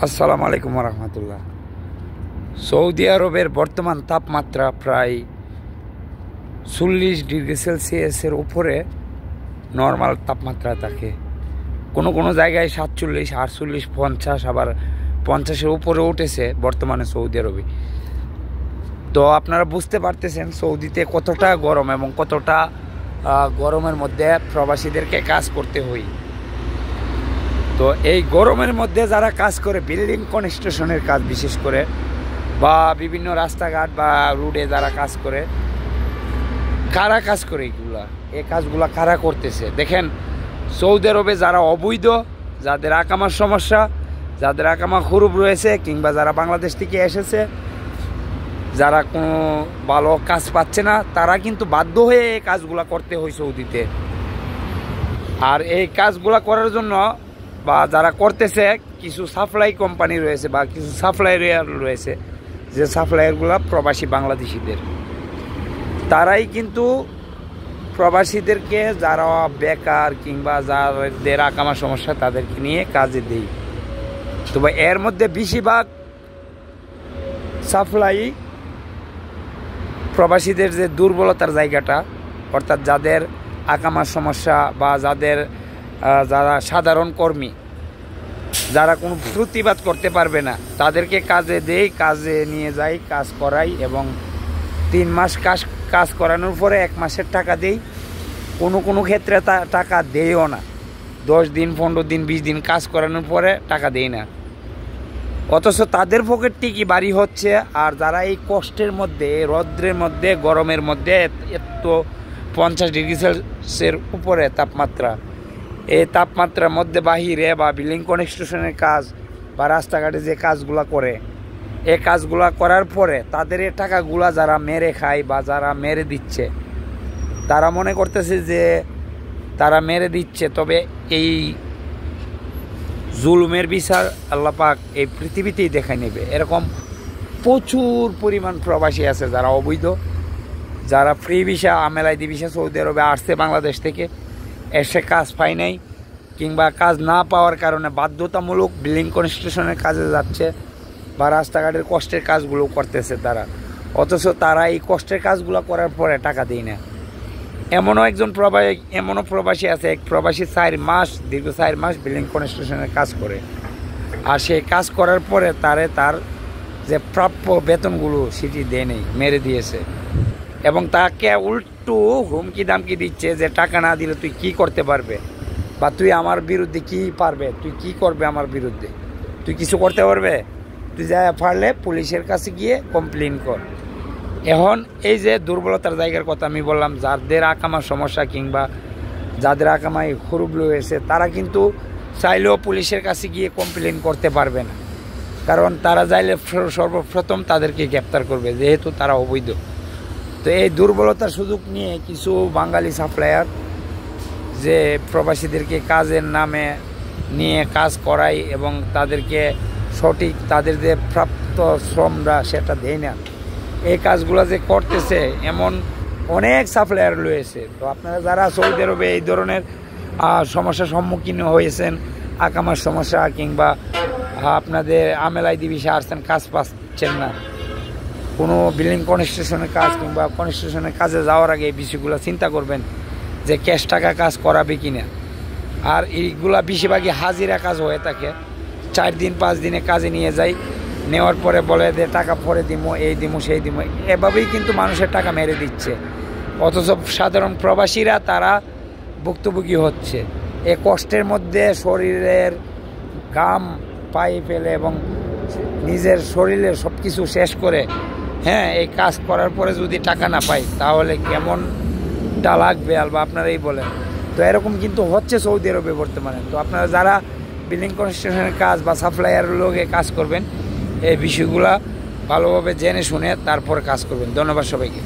আসসালামু আলাইকুম রহমতুল্লাহ। সৌদি আরবের বর্তমান তাপমাত্রা প্রায় 40 ডিগ্রি সেলসিয়াসের উপরে নর্মাল তাপমাত্রা থাকে। কোনো কোনো জায়গায় 47, 48, 50, আবার 50-এর উপরে উঠেছে বর্তমানে সৌদি আরবে। তো আপনারা বুঝতে পারতেছেন সৌদিতে কতটা গরম এবং কতটা গরমের মধ্যে প্রবাসীদেরকে কাজ করতে হয়। তো এই গরমের মধ্যে যারা কাজ করে বিল্ডিং কনস্ট্রাকশনের কাজ, বিশেষ করে বা বিভিন্ন রাস্তাঘাট বা রোডে যারা কাজ করে, কারা কাজ করে এই কাজগুলা কারা করতেছে দেখেন। সৌদি আরবে যারা অবৈধ, যাদের আকামার সমস্যা, যাদের আকামা খুরুব রয়েছে, কিংবা যারা বাংলাদেশ থেকে এসেছে, যারা কোনো ভালো কাজ পাচ্ছে না, তারা কিন্তু বাধ্য হয়ে এই কাজগুলা করতে হয় সৌদিতে। আর এই কাজগুলা করার জন্য বা যারা করতেছে, কিছু সাপ্লাই কোম্পানি রয়েছে বা কিছু সাপ্লায়ার রয়েছে, যে সাপ্লায়ারগুলো প্রবাসী বাংলাদেশিদের, তারাই কিন্তু প্রবাসীদেরকে যারা বেকার কিংবা যাদের আকামা সমস্যা তাদেরকে নিয়ে কাজে দেয়। তবে এর মধ্যে বেশিরভাগ সাপ্লাই প্রবাসীদের যে দুর্বলতার জায়গাটা, অর্থাৎ যাদের আকামার সমস্যা বা যারা সাধারণ কর্মী, যারা কোনো প্রতিবাদ করতে পারবে না, তাদেরকে কাজে দেই, কাজে নিয়ে যাই, কাজ করাই এবং 3 মাস কাজ করানোর পরে 1 মাসের টাকা দেই। কোনো ক্ষেত্রে টাকা দেয়ও না। 10 দিন, 15 দিন, 20 দিন কাজ করানোর পরে টাকা দেই না। অথচ তাদের পকেট ঠিকই বাড়ি হচ্ছে। আর যারা এই কষ্টের মধ্যে, রৌদ্রের মধ্যে, গরমের মধ্যে, এত 50 ডিগ্রি সেলসিয়াসের উপরে তাপমাত্রা, এই তাপমাত্রার মধ্যে বাহিরে বা বিল্ডিং কনস্ট্রাকশনের কাজ বা রাস্তাঘাটে যে কাজগুলা করে, এই কাজগুলা করার পরে তাদের এই টাকাগুলা যারা মেরে খায় বা যারা মেরে দিচ্ছে, তারা মনে করতেছে যে তারা মেরে দিচ্ছে, তবে এই জুলুমের বিচার আল্লাহ পাক এই পৃথিবীতেই দেখাই নেবে। এরকম প্রচুর পরিমাণ প্রবাসী আছে যারা অবৈধ, যারা ফ্রি ভিসা, আমেলাইদি ভিসা সৌদি আরবে আসছে বাংলাদেশ থেকে, এসে কাজ পায় নাই, কিংবা কাজ না পাওয়ার কারণে বাধ্যতামূলক বিল্ডিং কনস্ট্রাকশনের কাজে যাচ্ছে বা রাস্তাঘাটের কষ্টের কাজগুলো করতেছে তারা। অথচ তারা এই কষ্টের কাজগুলো করার পরে টাকা দেয় না। এমনও প্রবাসী আছে, এক প্রবাসী দীর্ঘ 4 মাস বিল্ডিং কনস্ট্রাকশনের কাজ করে, আর সেই কাজ করার পরে তার যে প্রাপ্য বেতনগুলো সেটি দেয় নেই, মেরে দিয়েছে। এবং তাকে উল্টো হুমকি দামকি দিচ্ছে যে টাকা না দিলে তুই কি করতে পারবে, বা তুই আমার বিরুদ্ধে কি পারবে, তুই কি করবে আমার বিরুদ্ধে, তুই কিছু করতে পারবে, তুই যা পারলে পুলিশের কাছে গিয়ে কমপ্লেন কর। এখন এই যে দুর্বলতার জায়গার কথা আমি বললাম, যাদের আকামার সমস্যা কিংবা যাদের আকামায় খুরুব রয়েছে, তারা কিন্তু চাইলেও পুলিশের কাছে গিয়ে কমপ্লেন করতে পারবে না। কারণ তারা চাইলে সর্বপ্রথম তাদেরকে গ্রেপ্তার করবে, যেহেতু তারা অবৈধ। তো এই দুর্বলতার সুযোগ নিয়ে কিছু বাঙালি সাপ্লায়ার যে প্রবাসীদেরকে কাজের নামে নিয়ে কাজ করায় এবং তাদেরকে সঠিক তাদের যে প্রাপ্ত শ্রমরা সেটা দেয় না, এই কাজগুলো যে করতেছে, এমন অনেক সাপ্লায়ার রয়েছে। তো আপনারা যারা সৌদি আরবে এই ধরনের সমস্যার সম্মুখীন হয়েছেন, আকামার সমস্যা কিংবা আপনাদের আমেলাইদি ভিসা আসছেন, কাজ পাচ্ছেন না, কোনো বিল্ডিং কনস্ট্রাকশনের কাজ কিংবা কনস্ট্রাকশনের কাজে যাওয়ার আগে এই বিষয়গুলো চিন্তা করবেন যে ক্যাশ টাকা কাজ করাবে কিনা। আর এইগুলা বেশিরভাগই হাজিরা কাজ হয়ে থাকে। 4 দিন 5 দিনে কাজে নিয়ে যাই, নেওয়ার পরে বলে যে টাকা পরে দিমো, এই দিমো, সেই দিমো, এভাবেই কিন্তু মানুষের টাকা মেরে দিচ্ছে। অথচ সাধারণ প্রবাসীরা তারা ভুক্তভোগী হচ্ছে। এই কষ্টের মধ্যে শরীরের ঘাম পায়ে ফেলে এবং নিজের শরীরের সব কিছু শেষ করে, এই কাজ করার পরে যদি টাকা না পাই তাহলে কেমনটা লাগবে, আলবা আপনারাই বলেন। তো এরকম কিন্তু হচ্ছে সৌদি আরবে বর্তমানে। তো আপনারা যারা বিল্ডিং কনস্ট্রাকশনের কাজ বা সাপ্লায়ার লোকে কাজ করবেন, এই বিষয়গুলা ভালোভাবে জেনে শুনে তারপর কাজ করবেন। ধন্যবাদ সবাইকে।